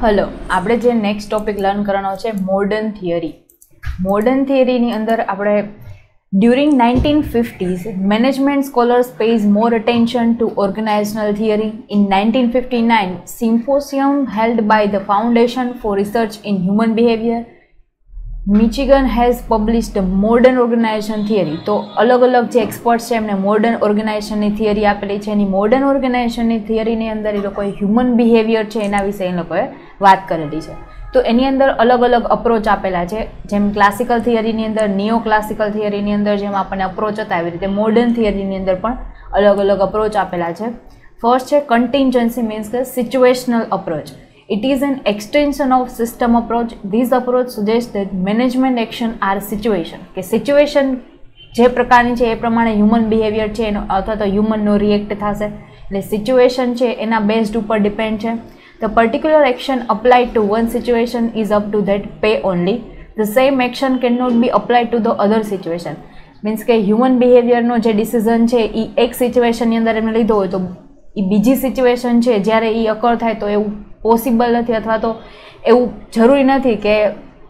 Hello, આપણે જે next topic learn કરવાનો છે મોડર્ન થિયરી. મોડર્ન થિયરીની અંદર આપણે during 1950s management scholars pays more attention to organizational theory. In 1959 symposium held by the Foundation for Research in Human Behavior, Michigan has published a modern organization theory. તો અલગ અલગ જે experts છે એમને modern ઓર્ગેનાઇઝેશનની theory આપેલી છે. એની modern ઓર્ગેનાઇઝેશનની થિયરીની અંદર એ લોકોએ હ્યુમન બિહેવિયર છે એના વિશે એ લોકોએ વાત કરેલી છે. તો એની અંદર અલગ અલગ અપ્રોચ આપેલા છે. જેમ ક્લાસિકલ થિયરીની અંદર, નિયો ક્લાસિકલ થિયરીની અંદર જેમ આપણને અપ્રોચ હતા, એવી રીતે મોડર્ન થિયરીની અંદર પણ અલગ અલગ અપ્રોચ આપેલા છે. ફર્સ્ટ છે કન્ટિન્જન્સી, મીન્સ કે situational approach. It is an extension of system approach. This approach suggests that management action are situation. કે સિચ્યુએશન જે પ્રકારની છે એ પ્રમાણે હ્યુમન બિહેવિયર છે એનો અથવા તો હ્યુમનનો રિએક્ટ થશે. એટલે સિચ્યુએશન છે એના બેઝડ ઉપર ડિપેન્ડ છે. The particular action applied to one situation is up to that pay only. The same action cannot be applied to the other situation. Means કે હ્યુમન બિહેવિયરનો જે ડિસિઝન છે એ એક સિચ્યુએશનની અંદર એમને લીધો હોય તો એ બીજી સિચ્યુએશન છે જ્યારે એ અકર થાય તો એવું પોસિબલ નથી અથવા તો એવું જરૂરી નથી કે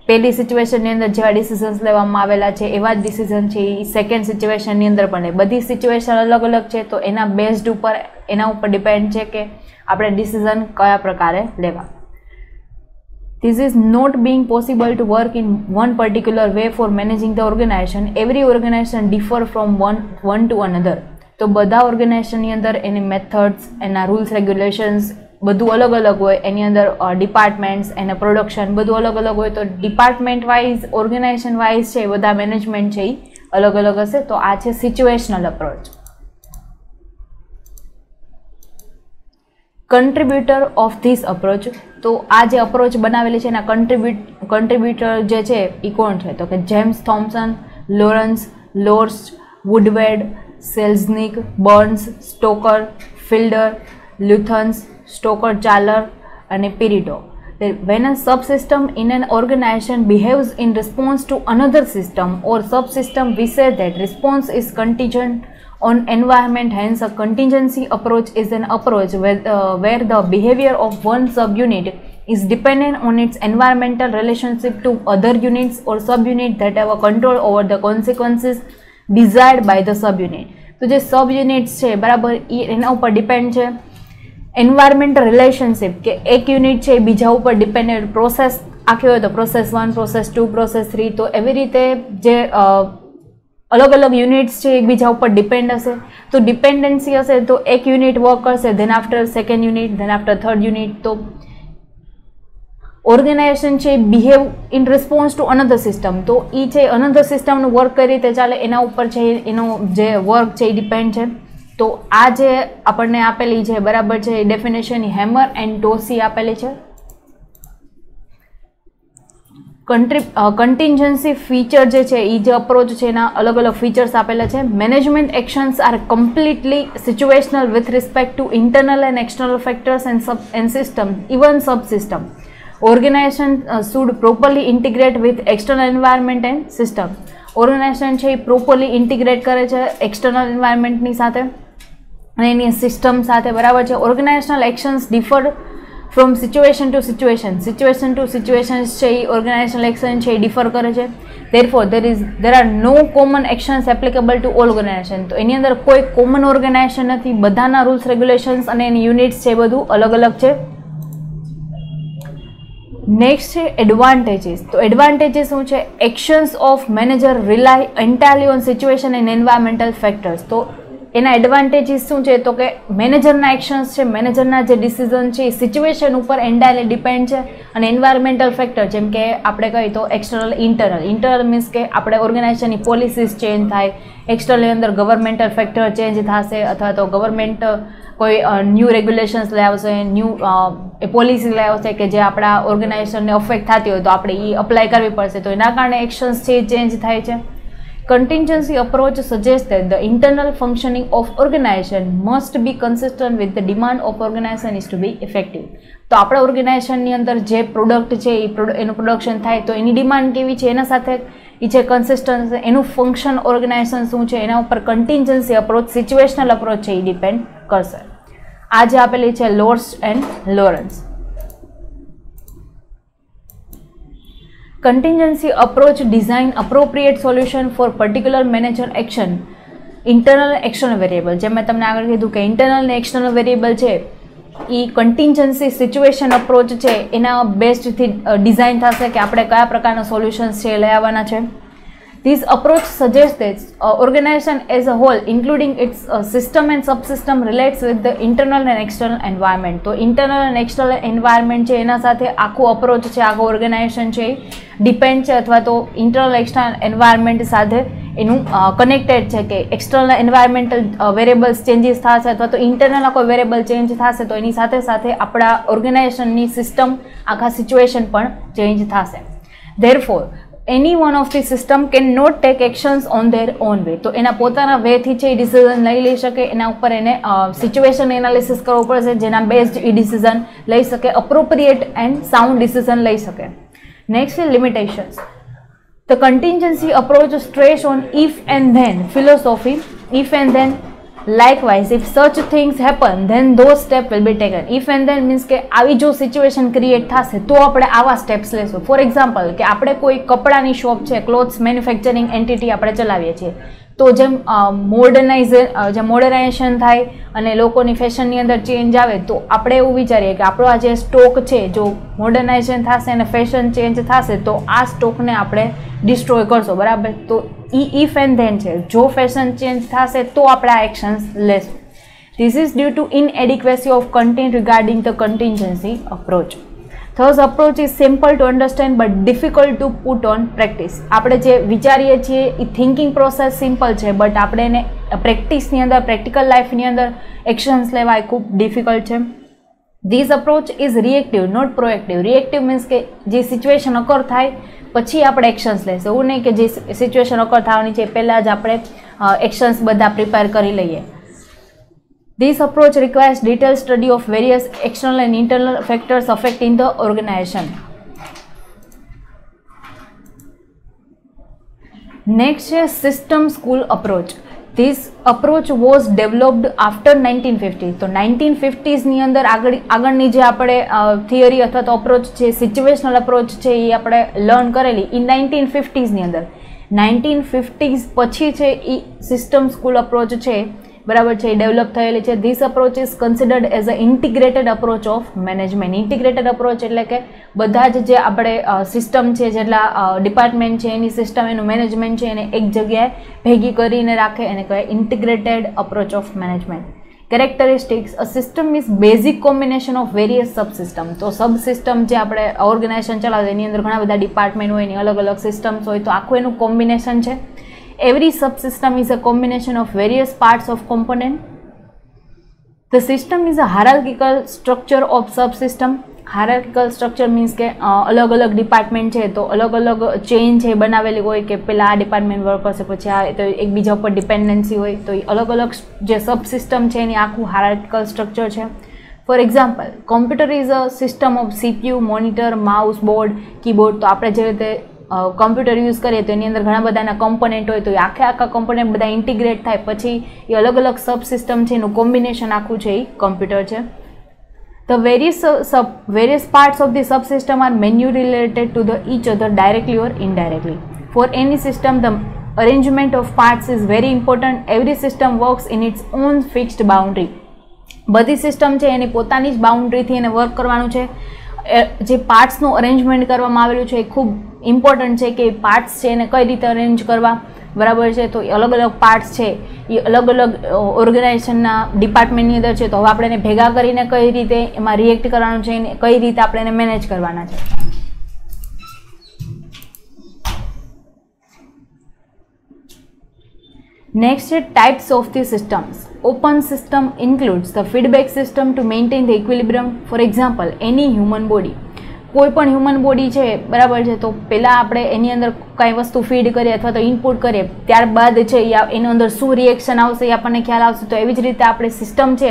પહેલી સિચ્યુએશનની અંદર જેવા ડિસિઝન્સ લેવામાં આવેલા છે એવા જ ડિસિઝન છે એ સેકન્ડ સિચ્યુએશનની અંદર પણ લે. બધી સિચ્યુએશન અલગ અલગ છે તો એના બેઝડ ઉપર એના ઉપર ડિપેન્ડ છે કે આપણે ડિસિઝન કયા પ્રકારે લેવા. This is not being possible to work in one particular way for managing the organization. Every organization differ from one to another. તો બધા ઓર્ગેનાઇઝેશનની અંદર એની મેથડ્સ, એના રૂલ્સ રેગ્યુલેશન્સ બધું અલગ અલગ હોય. એની અંદર ડિપાર્ટમેન્ટ્સ, એના પ્રોડક્શન બધું અલગ અલગ હોય. તો ડિપાર્ટમેન્ટ વાઇઝ, ઓર્ગેનાઇઝેશન વાઇઝ છે બધા મેનેજમેન્ટ છે એ અલગ અલગ હશે. તો આ છે situational approach. Contributor of this approach. તો આ જે અપ્રોચ બનાવેલી છે એના કન્ટ્રીબ્યુટર જે છે એ કોણ છે? તો કે જેમ્સ થોમ્સન, લોરન્સ, લોર્સ, વુડવેડ, સેલ્ઝનિક, બર્ન્સ, સ્ટોકર, ફિલ્ડર, લ્યુથન્સ, સ્ટોકર ચાર્લર અને પિરિટો. When a subsystem in an organization behaves in response to another system or subsystem, we say that response is contingent on environment. Hence, a contingency approach is an approach where the behavior of one subunit is dependent on its environmental relationship to other units or subunits that have a control over the consequences desired by the subunit. તો જે subunits છે બરાબર એના ઉપર depend છે environmental relationship, કે એક unit છે એ બીજા ઉપર ડિપેન્ડન્ટ. પ્રોસેસ આખી હોય તો પ્રોસેસ 1, પ્રોસેસ 2, પ્રોસેસ 3. તો એવી રીતે જે અલગ અલગ યુનિટ્સ છે એકબીજા ઉપર ડિપેન્ડ હશે. તો ડિપેન્ડન્સી હશે તો એક યુનિટ વર્ક કરશે, than after second unit, than after third unit. તો ઓર્ગેનાઇઝેશન છે behave in response to another system. તો એ છે અનધર સિસ્ટમનું વર્ક કઈ રીતે ચાલે એના ઉપર છે એનો જે વર્ક છે એ ડિપેન્ડ છે. તો આ જે આપણને આપેલી છે બરાબર છે એ ડેફિનેશન હેમર એન્ડ ડોસી આપેલી છે. કન્ટિન્જન્સી ફીચર જે છે એ જે અપ્રોચ છે એના અલગ અલગ ફીચર્સ આપેલા છે. Management actions are completely situational with respect to internal and external factors and system, even subsystem. Organization should properly integrate with external environment and system. Organisation છે એ પ્રોપરલી ઇન્ટિગ્રેટ કરે છે એક્સટર્નલ એન્વાયરમેન્ટની સાથે અને એની સિસ્ટમ સાથે, બરાબર છે. Organisational actions differ from situation to situation. Situation to situations છે એ ઓર્ગેનાઇઝેશનલ એક્શન છે એ ડિફર કરે છે. Therefore, there are no common actions applicable to all organization. તો એની અંદર કોઈ કોમન ઓર્ગેનાઇઝેશન નથી. બધાના રૂલ્સ રેગ્યુલેશન્સ અને એની યુનિટ્સ છે બધું અલગ અલગ છે. નેક્સ્ટ છે એડવાન્ટેજીસ. તો એડવાન્ટેજીસ શું છે? Actions of manager rely entirely on situation and environmental factors. તો એના એડવાન્ટેજીસ શું છે? તો કે મેનેજરના એક્શન્સ છે, મેનેજરના જે ડિસિઝન છે એ સિચ્યુએશન ઉપર એન્ટાયરલી ડિપેન્ડ છે અને એન્વાયરમેન્ટલ ફેક્ટર જેમ કે આપણે કહીએ તો એક્સટર્નલ, ઇન્ટરનલ. ઇન્ટરનલ મીન્સ કે આપણે ઓર્ગેનાઇઝેશનની પોલિસીસ ચેન્જ થાય, એક્સટર્નલની અંદર ગવર્મેન્ટલ ફેક્ટર ચેન્જ થશે અથવા તો ગવર્મેન્ટ કોઈ ન્યૂ રેગ્યુલેશન્સ લઈ આવશે, ન્યૂ પોલિસી લઈ આવશે કે જે આપણા ઓર્ગેનાઇઝેશનને અફેક્ટ થતી હોય તો આપણે એ અપ્લાય કરવી પડશે. તો એના કારણે એક્શન્સ છે એ ચેન્જ થાય છે. Contingency approach suggests that the internal functioning of organization must be consistent with the demand of organization is to be effective. તો આપણા ઓર્ગેનાઇઝેશનની અંદર જે પ્રોડક્ટ છે એનું પ્રોડક્શન થાય તો એની ડિમાન્ડ કેવી છે એના સાથે એ છે કન્સિસ્ટન્ટ છે. એનું ફંક્શન ઓર્ગેનાઇઝેશન શું છે એના ઉપર કન્ટિન્જન્સી અપ્રોચ, સિચ્યુએશનલ અપ્રોચ છે એ ડિપેન્ડ કરશે. આ જે આપેલી છે Lorsch and Lawrence. contingency approach design appropriate solution for particular manager action. Internal external variable, જેમ મેં તમને આગળ કીધું કે ઇન્ટરનલ ને એક્સટર્નલ વેરિયેબલ છે એ કન્ટિન્જન્સી સિચ્યુએશન અપ્રોચ છે એના બેસ્ટથી ડિઝાઇન થશે કે આપણે કયા પ્રકારના સોલ્યુશન્સ છે લઈ આવવાના છે. This approach suggests that organization as a whole, including its system and subsystem, relates with the internal and external environment. તો internal and external environment છે એના સાથે આખું અપ્રોચ છે, આખું ઓર્ગેનાઇઝેશન છે ડિપેન્ડ છે અથવા તો ઇન્ટરનલ એક્સટર્નલ એન્વાયરમેન્ટ સાથે એનું કનેક્ટેડ છે કે એક્સટર્નલ એન્વાયરમેન્ટલ વેરિયેબલ્સ ચેન્જીસ થશે અથવા તો ઇન્ટરનલ કોઈ વેરિયેબલ ચેન્જ થશે તો એની સાથે સાથે આપણા ઓર્ગેનાઇઝેશનની સિસ્ટમ આખા સિચ્યુએશન પણ ચેન્જ થશે. Therefore, any one of the system can not take actions on their own way. તો એના પોતાના વેથી છે એ ડિસિઝન લઈ લઈ શકે, એના ઉપર એને સિચ્યુએશન એનાલિસિસ કરવું પડશે જેના બેઝડ એ ડિસિઝન લઈ શકે, અપ્રોપ્રિએટ એન્ડ સાઉન્ડ ડિસિઝન લઈ શકે. નેક્સ્ટ છે limitations. The contingency approach stress on if and then philosophy. If and then, likewise, if such things happen, then those steps will be taken. If and then means કે આવી જો situation create થશે તો આપણે આવા steps લેશું. For example કે આપણે કોઈ કપડાની શોપ છે, ક્લોથ્સ મેન્યુફેક્ચરિંગ એન્ટિટી આપણે ચલાવીએ છીએ, તો જેમ મોડર્નાઇઝેશન થાય અને લોકોની ફેશનની અંદર ચેન્જ આવે તો આપણે એવું વિચારીએ કે આપણો આ જે સ્ટોક છે જો મોડર્નાઇઝેશન થશે અને ફેશન ચેન્જ થશે તો આ સ્ટોકને આપણે ડિસ્ટ્રોય કરશો, બરાબર. તો ઇફ એન્ડ ધેન છે, જો ફેશન ચેન્જ થશે તો આપણે આ એક્શન્સ લેશું. This is due to inadequacy of content regarding the contingency approach. Thus approach is simple to understand but difficult to put on practice. આપણે જે વિચારીએ છીએ એ થિંકિંગ પ્રોસેસ સિમ્પલ છે બટ આપણે એને પ્રેક્ટિસની અંદર, પ્રેક્ટિકલ લાઈફની અંદર એક્શન્સ લેવા એ ખૂબ ડિફિકલ્ટ છે. This approach is reactive, not proactive. Reactive means કે જે સિચ્યુએશન અકર થાય પછી આપણે એક્શન્સ લેશું, એવું નહીં કે જે સિચ્યુએશન અકર થવાની છે પહેલાં જ આપણે એક્શન્સ બધા પ્રિપેર કરી લઈએ. This approach requires detailed study of various external and internal factors affecting the organization. Next is system school approach. This approach was developed after 1950. તો 1950s ની અંદર આગળની જે આપણે થિયરી અથવા તો અપ્રોચ છે, સિચ્યુએશનલ અપ્રોચ છે એ આપણે લર્ન કરેલી એ 1950s ની અંદર. 1950s પછી છે એ સિસ્ટમ સ્કૂલ અપ્રોચ છે, બરાબર છે, એ ડેવલપ થયેલી છે. This approach is considered as a integrated approach of management. Integrated approach એટલે કે બધા જ જે આપણે સિસ્ટમ છે, જેટલા ડિપાર્ટમેન્ટ છે એની સિસ્ટમ, એનું મેનેજમેન્ટ છે એને એક જગ્યાએ ભેગી કરીને રાખે એને કહેવાય integrated approach of management. Characteristics. A system is basic combination of various subsystem. તો સબસિસ્ટમ જે આપણે ઓર્ગેનાઇઝેશન ચલાવે એની અંદર ઘણા બધા ડિપાર્ટમેન્ટ હોય, એની અલગ અલગ સિસ્ટમ્સ હોય, તો આખું એનું કોમ્બિનેશન છે. Every subsystem is a combination of various parts of component. The system is a hierarchical structure of subsystem. Hierarchical structure means કે અલગ અલગ ડિપાર્ટમેન્ટ છે તો અલગ અલગ ચેઇન છે બનાવેલી હોય કે પહેલાં આ ડિપાર્ટમેન્ટ વર્ક કરશે પછી આ, તો એકબીજા ઉપર ડિપેન્ડન્સી હોય, તો એ અલગ અલગ જે સબસિસ્ટમ છે એની આખું હાયરાર્કિકલ સ્ટ્રક્ચર છે. For example, computer is a system of CPU, monitor, mouse, board, keyboard. તો આપણે જે રીતે કમ્પ્યુટર યુઝ કરીએ તો એની અંદર ઘણા બધાના કમ્પોનેન્ટ હોય, તો એ આખા કમ્પોનેન્ટ બધા ઇન્ટિગ્રેટ થાય પછી એ અલગ અલગ સબસિસ્ટમ છે એનું કોમ્બિનેશન આખું છે એ કમ્પ્યુટર છે. The various parts of the subsystem are manually related to each other directly or indirectly. For any system, the arrangement of parts is very important. Every system works in its own fixed boundary. બધી system છે એની પોતાની જ બાઉન્ડ્રીથી એને work કરવાનું છે. જે પાર્ટ્સનું arrangement કરવામાં આવેલું છે એ ખૂબ ઇમ્પોર્ટન્ટ છે કે પાર્ટ્સ છે એને કઈ રીતે અરેન્જ કરવા, બરાબર છે. તો એ અલગ અલગ પાર્ટ્સ છે એ અલગ અલગ ઓર્ગેનાઇઝેશનના ડિપાર્ટમેન્ટની અંદર છે, તો હવે આપણે એને ભેગા કરીને કઈ રીતે એમાં રિએક્ટ કરવાનું છે, કઈ રીતે આપણે એને મેનેજ કરવાના છે. Next is types of the systems. Open system includes the feedback system to maintain the equilibrium. For example, any human body. કોઈ પણ હ્યુમન બોડી છે, બરાબર છે, તો પહેલાં આપણે એની અંદર કાંઈ વસ્તુ ફીડ કરીએ અથવા તો ઇનપુટ કરીએ ત્યારબાદ છે એની અંદર શું રિએક્શન આવશે એ આપણને ખ્યાલ આવશે. તો એવી જ રીતે આપણે સિસ્ટમ છે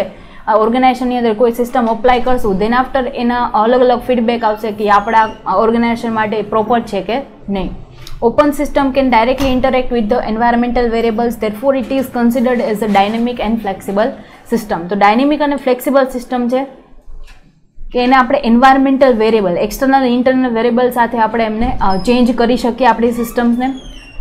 ઓર્ગેનાઇઝેશનની અંદર કોઈ સિસ્ટમ અપ્લાય કરશું, દેન આફ્ટર એના અલગ અલગ ફીડબેક આવશે કે આપણા ઓર્ગેનાઇઝેશન માટે પ્રોપર છે કે નહીં. Open system can directly interact with the environmental variables, therefore it is considered as a dynamic and flexible system. તો ડાયનેમિક અને ફ્લેક્સિબલ સિસ્ટમ છે કે એને આપણે environmental variable, external internal variable સાથે આપણે એમને ચેન્જ કરી શકીએ આપણી સિસ્ટમ્સને.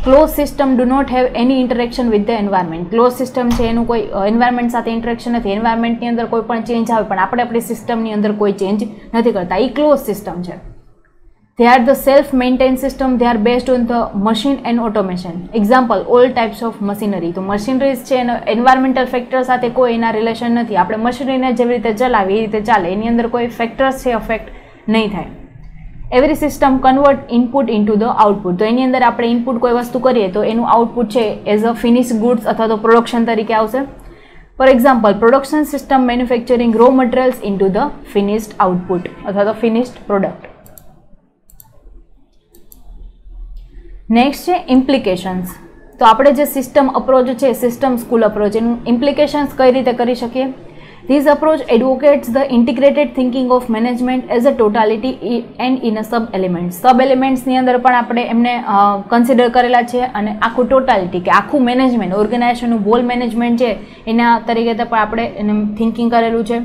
Close system do not have any interaction with the environment. Close system છે એનું કોઈ એન્વાયરમેન્ટ સાથે ઇન્ટરેક્શન નથી. એન્વાયરમેન્ટની અંદર કોઈ પણ ચેન્જ આવે પણ આપણે આપણી સિસ્ટમની અંદર કોઈ ચેન્જ નથી કરતા. એ ક્લોઝ સિસ્ટમ છે. They are the self-maintained system. They are based on the machine and automation. Example, all types of machinery. તો મશીનરીઝ છે એનો એન્વાયરમેન્ટલ ફેક્ટર સાથે કોઈ એના રિલેશન નથી. આપણે મશીનરીને જેવી રીતે ચલાવીએ એ રીતે ચાલે, એની અંદર કોઈ ફેક્ટર્સ છે અફેક્ટ નહીં થાય. Every system convert input into the output. તો એની અંદર આપણે ઇનપુટ કોઈ વસ્તુ કરીએ તો એનું આઉટપુટ છે એઝ અ ફિનિશ ગુડ્સ અથવા તો પ્રોડક્શન તરીકે આવશે. For example, production system manufacturing raw materials into the finished output અથવા તો ફિનિશ્ડ પ્રોડક્ટ. નેક્સ્ટ છે ઇમ્પ્લિકેશન્સ. તો આપણે જે સિસ્ટમ અપ્રોચ છે, સિસ્ટમ સ્કૂલ અપ્રોચ, એનું ઇમ્પ્લિકેશન્સ કઈ રીતે કરી શકીએ? This approach advocates the integrated thinking of management as a totality and in a sub elements. Sub એલિમેન્ટ્સની અંદર પણ આપણે એમને કન્સિડર કરેલા છે અને આખું ટોટાલિટી કે આખું મેનેજમેન્ટ, ઓર્ગેનાઇઝેશનનું હોલ મેનેજમેન્ટ છે એના તરીકે પણ આપણે એને થિંકિંગ કરેલું છે.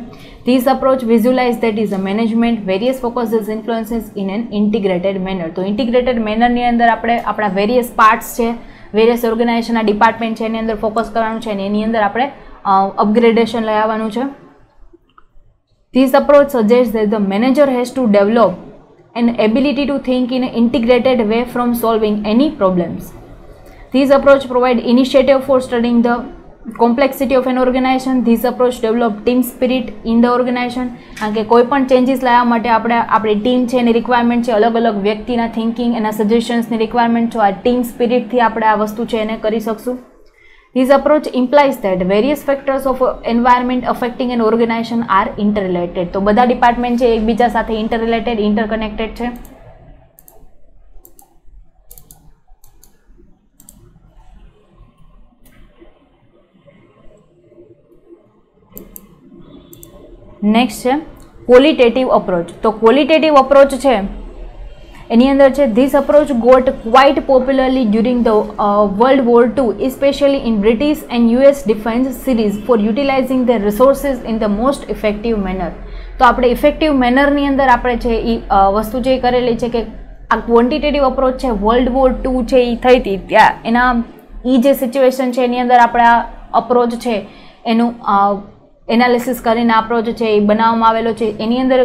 This approach visualize that is a management various focuses influences in an integrated manner. તો ઇન્ટિગ્રેટેડ મેનરની અંદર આપણે આપણા વેરિયસ પાર્ટ્સ છે, વેરિયસ ઓર્ગેનાઇઝેશનના ડિપાર્ટમેન્ટ છે એની અંદર ફોકસ કરવાનું છે અને એની અંદર આપણે અપગ્રેડેશન લઈ આવવાનું છે. This approach suggests that the manager has to develop an ability to think in an integrated way from solving any problems. This approach provide initiative for studying the complexity of an organization. This approach develop team spirit in the organization. કારણ કે કોઈ પણ changes લાવવા માટે આપણી team છે એની requirement છે, અલગ અલગ વ્યક્તિના થિંકિંગ, એના સજેશન્સની રિક્વાયરમેન્ટ છે. આ ટીમ સ્પિરિટથી આપણે આ વસ્તુ છે એને કરી શકશું. This approach implies that various factors of environment affecting an organization are interrelated. તો બધા ડિપાર્ટમેન્ટ છે એકબીજા સાથે ઇન્ટરરિલેટેડ, ઇન્ટરકનેક્ટેડ છે. નેક્સ્ટ છે ક્વોલિટેટિવ અપ્રોચ. તો ક્વોલિટેટિવ અપ્રોચ છે એની અંદર છે this approach got quite popularly during the world war II, especially in British and US defence series for utilising the resources in the most effective manner. તો આપણે effective મેનરની અંદર આપણે છે એ વસ્તુ જે કરેલી છે કે આ ક્વોન્ટિટેટિવ અપ્રોચ છે વર્લ્ડ વોર II છે એ થઈ હતી ત્યાં એના જે સિચ્યુએશન છે એની અંદર આપણે આ અપ્રોચ છે એનું એનાલિસિસ કરીને અપ્રોચ છે એ બનાવવામાં આવેલો છે. એની અંદર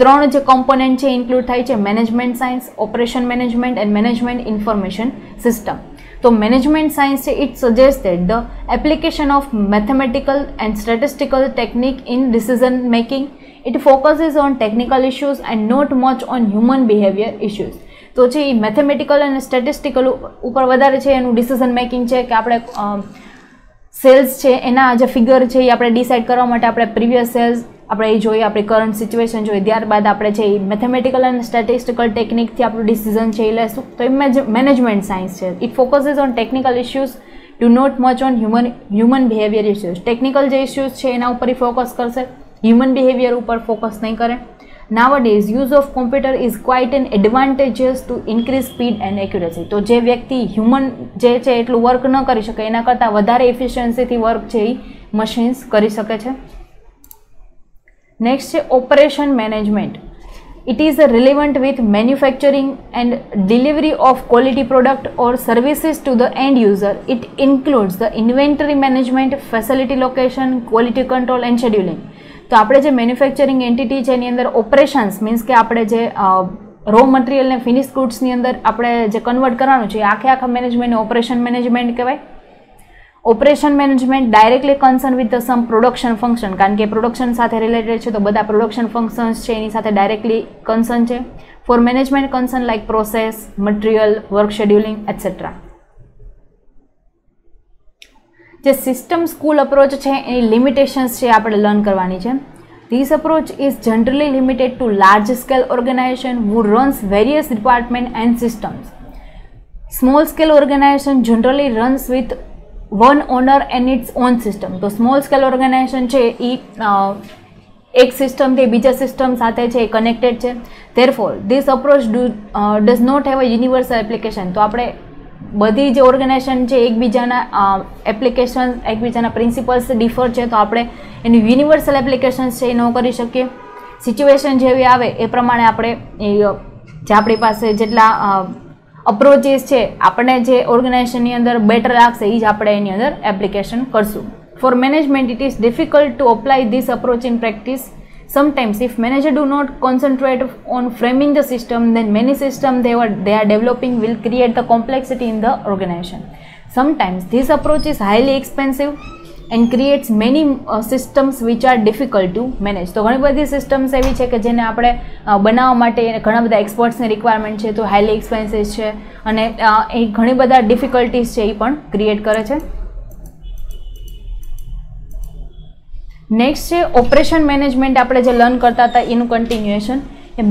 3 જે કોમ્પોનન્ટ છે ઇન્ક્લુડ થાય છે: management science, operation management and management information system. તો મેનેજમેન્ટ સાયન્સ છે it suggest that the application of mathematical and statistical technique in decision making. It focuses on technical issues and not much on human behaviour issues. તો છે એ mathematical અને statistical ઉપર વધારે છે એનું decision making છે કે આપણે સેલ્સ છે એના જે ફિગર છે એ આપણે ડિસાઇડ કરવા માટે આપણે પ્રીવિયસ સેલ્સ આપણે એ જોઈએ, આપણી કરંટ સિચ્યુએશન જોઈએ, ત્યારબાદ આપણે છે એ મેથેમેટિકલ અને સ્ટેટિસ્ટિકલ ટેકનિકથી આપણું ડિસિઝન છે એ લેશું. તો એ મેનેજમેન્ટ સાયન્સ છે. It focuses on technical issues, do not much on human behaviour issues. Technical જે ઇશ્યુઝ છે એના ઉપર ફોકસ કરશે, હ્યુમન બિહેવિયર ઉપર ફોકસ નહીં કરે. Nowadays, use of computer is quite an advantageous to increase speed and accuracy. તો જે વ્યક્તિ હ્યુમન જે છે એટલું વર્ક ન કરી શકે એના કરતાં વધારે એફિશિયન્સીથી વર્ક છે એ મશીન્સ કરી શકે છે. નેક્સ્ટ છે operation management. It is relevant with manufacturing and delivery of quality product or services to the end user. It includes the inventory management, facility location, quality control and scheduling. તો આપણે જે manufacturing entity છે એની અંદર operations means કે આપણે જે row મટીરિયલને finish ગુડ્સની અંદર આપણે જે કન્વર્ટ કરવાનું છે આખા મેનેજમેન્ટને ઓપરેશન મેનેજમેન્ટ કહેવાય. Operation management directly concern with the some production function, કારણ કે પ્રોડક્શન સાથે રિલેટેડ છે તો બધા પ્રોડક્શન ફંક્શન્સ છે એની સાથે ડાયરેક્ટલી કન્સર્ન છે. For management concern like process, material, work scheduling etcetera. જે સિસ્ટમ સ્કૂલ અપ્રોચ છે એની લિમિટેશન્સ છે આપણે લર્ન કરવાની છે. This approach is generally limited to large scale organisation who runs various department and systems. Small scale organization generally runs with one owner and its own system. તો small scale organisation છે એ એક સિસ્ટમથી બીજા system સાથે છે એ connected છે. Therefore this approach does not have a universal application. તો આપણે બધી જે ઓર્ગેનાઇઝેશન છે એકબીજાના એપ્લિકેશન, એકબીજાના પ્રિન્સિપલ્સ ડિફર છે તો આપણે એની યુનિવર્સલ એપ્લિકેશન્સ છે એ ન કરી શકીએ. સિચ્યુએશન જેવી આવે એ પ્રમાણે આપણે જે આપણી પાસે જેટલા અપ્રોચીસ છે આપણને જે ઓર્ગેનાઇઝેશનની અંદર બેટર લાગશે એ જ આપણે એની અંદર એપ્લિકેશન કરશું. For management it is difficult to apply this approach in practice. Sometimes if manager do not concentrate on framing the system, then many systems they are developing will create the complexity in the organization. Sometimes this approach is highly expensive and creates many systems which are difficult to manage. તો ઘણી બધી systems એવી છે કે જેને આપણે બનાવવા માટે ઘણા બધા એક્સપર્ટ્સની રિક્વાયરમેન્ટ છે, તો હાઈલી એક્સપેન્સિવ છે અને એ ઘણી બધા ડિફિકલ્ટીઝ છે એ પણ ક્રિએટ કરે છે. નેક્સ્ટ છે ઓપરેશન મેનેજમેન્ટ. આપણે જે લર્ન કરતા હતા એનું continuation.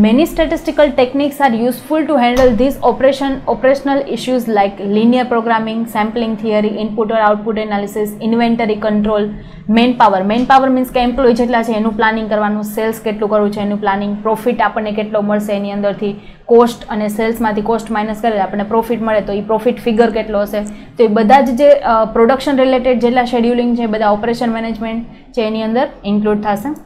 Many statistical techniques are useful to handle these operational issues like linear programming, sampling theory, input or output analysis, inventory control, manpower. Manpower means કે એમ્પ્લોય જેટલા છે એનું પ્લાનિંગ કરવાનું, સેલ્સ કેટલું કરવું છે એનું પ્લાનિંગ, પ્રોફિટ આપણને કેટલો મળશે એની અંદરથી કોસ્ટ અને સેલ્સમાંથી કોસ્ટ માઇનસ કરે આપણને પ્રોફિટ મળે તો એ પ્રોફિટ ફિગર કેટલો હશે. તો એ બધા જ જે પ્રોડક્શન રિલેટેડ જેટલા શેડ્યુલિંગ છે બધા ઓપરેશન મેનેજમેન્ટ છે એની અંદર ઇન્ક્લુડ થશે.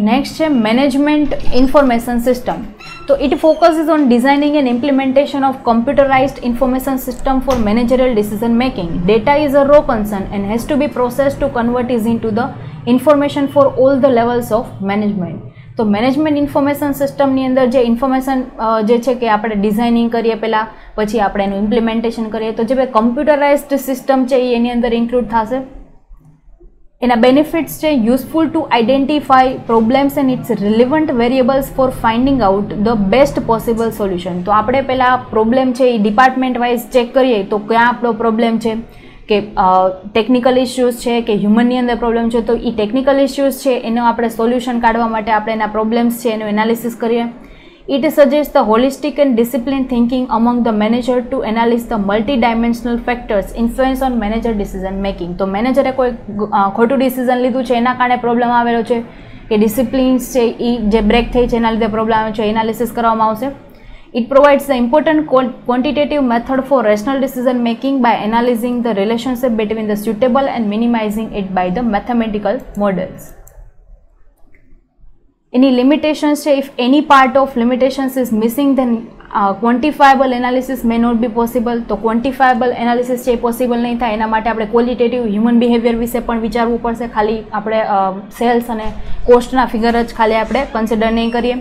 Next છે મેનેજમેન્ટ ઇન્ફોર્મેશન સિસ્ટમ. તો it focuses on designing and implementation of computerised information system for managerial decision making. Data is a raw concern and has to be process to convert is in to the information for all the levels of management. તો management information સિસ્ટમની અંદર જે information જે છે કે આપણે designing કરીએ પહેલાં, પછી આપણે એનું ઇમ્પ્લિમેન્ટેશન કરીએ, તો જે કમ્પ્યુટરાઇઝ્ડ સિસ્ટમ છે એ એની અંદર ઇન્ક્લુડ થશે. એના બેનિફિટ્સ છે useful to identify problems and its relevant variables for finding out the best possible solution. તો આપણે પહેલાં પ્રોબ્લેમ છે એ ડિપાર્ટમેન્ટ વાઇઝ ચેક કરીએ તો ક્યાં આપણો પ્રોબ્લેમ છે, કે ટેકનિકલ ઇસ્યુઝ છે કે હ્યુમનની અંદર પ્રોબ્લેમ છે, તો એ ટેકનિકલ ઇસ્યુઝ છે એનો આપણે સોલ્યુશન કાઢવા માટે આપણે એના પ્રોબ્લેમ્સ છે એનું એનાલિસિસ કરીએ. It suggests the holistic and disciplined thinking among the manager to analyze the multi-dimensional factors influence on manager decision making. તો મેનેજરે કોઈ ખોટું ડિસિઝન લીધું છે એના કારણે પ્રોબ્લેમ આવેલો છે કે ડિસિપ્લિન્સ છે એ જે બ્રેક થઈ છે એના લીધે પ્રોબ્લેમ આવ્યો છે, એનાલિસિસ કરવામાં આવશે. It provides the important quantitative method for rational decision making by analyzing the relationship between the suitable and minimizing it by the mathematical models. Any limitations છે, if any part of limitations is missing then quantifiable analysis may not be possible. તો quantifiable analysis છે એ possible નહીં થાય, એના માટે આપણે qualitative human behaviour વિશે પણ વિચારવું પડશે. ખાલી આપણે સેલ્સ અને કોસ્ટના ફિગર જ ખાલી આપણે કન્સિડર નહીં કરીએ.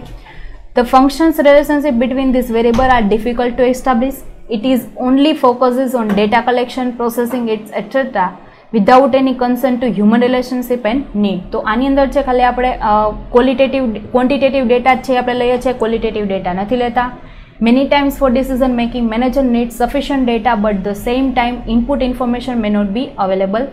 The functions relationship between this variable are difficult to establish. It is only focuses on data collection, processing it, etc. Without any concern two human relationship and need. તો આની અંદર છે ખાલી આપણે ક્વોન્ટિટેટિવ ડેટા છે આપણે લઈએ છીએ, ક્વોલિટેટિવ ડેટા નથી લેતા. Many times for decision making manager need sufficient data but the same time input information may not be available.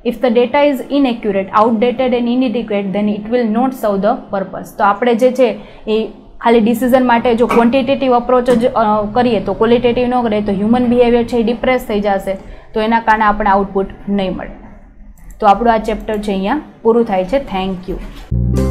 If the data is inaccurate, outdated and inadequate then it will not serve the purpose. તો આપણે જે છે એ ખાલી decision માટે જો quantitative approach જ કરીએ તો ક્વોલિટેટિવ ન કરીએ તો હ્યુમન બિહેવિયર છે એ ડિપ્રેસ થઈ જશે, તો એના કારણે આપણે આઉટપુટ નહીં મળે. તો આપણું આ ચેપ્ટર છે અહીંયા પૂરું થાય છે. Thank you.